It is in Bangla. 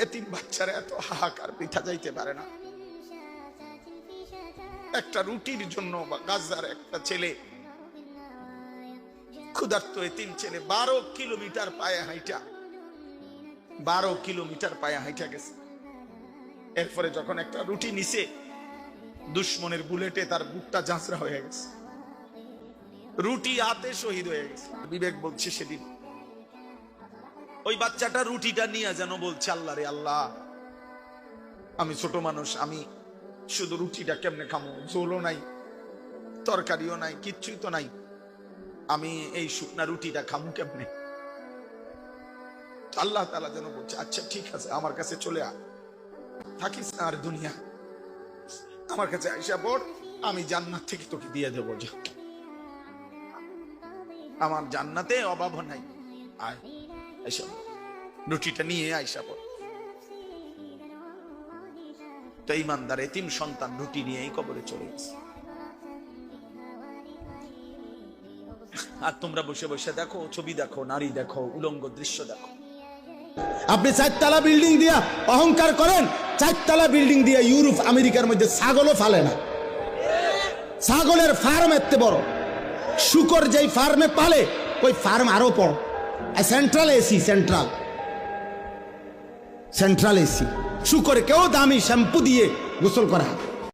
এতিম বাচ্চারা এত হাহাকার পিঠা যাইতে পারে না। একটা রুটির জন্য গাজার একটা ছেলে, ক্ষুধার্ত এতিম ছেলে 12 কিলোমিটার পায়ে হাইটা 12 কিলোমিটার পায়ে হাইটা গেছে। এরপরে যখন একটা রুটি নিছে, দুশ্মনের বুলেটে তার বুকটা জাঁচরা হয়ে গেছে, রুটি হাতে শহীদ হয়ে গেছে। বিবেক বলছে সেদিন ওই বাচ্চাটা রুটিটা নিয়ে যেন বলছে, আল্লাহ রে আল্লাহ, আমি ছোট মানুষ, আমি শুধু রুটিটা কেমনে খামো, ঝোলও নাই, তরকারিও নাই, কিচ্ছুই তো নাই, আমি এই শুকনা রুটিটা খামু কেমনে? আল্লাহ তাআলা যেন বলছে, আচ্ছা ঠিক আছে, আমার কাছে চলে আয়, থাকিস না আর দুনিয়া, আমার কাছে আইসা পড়, আমি জান্নাত থেকে তোকে দিয়ে দেবো, যা, আমার জান্নাতে অভাব নাই, আয় আইসা রুটিটা নিয়ে আইসা পড়। তো ইমানদার এতিম সন্তান রুটি নিয়েই কবরে চলে গেছে। আর তোমরা বসে বসে দেখো, ছবি দেখো, নারী দেখো, উলঙ্গ দৃশ্য দেখো। আপনি 4 তলা বিল্ডিং দিয়া অহংকার করেন, 4 তলা বিল্ডিং দিয়া ইউরোপ আমেরিকার মধ্যে ছাগলও ফালে না। ছাগলের ফার্ম এত বড়, শুকর যেই ফার্মে পালে ওই ফার্ম আরো বড়। সেন্ট্রাল এসি, সেন্ট্রাল এসি, শুকর কেউ দামি শ্যাম্পু দিয়ে গোসল করা।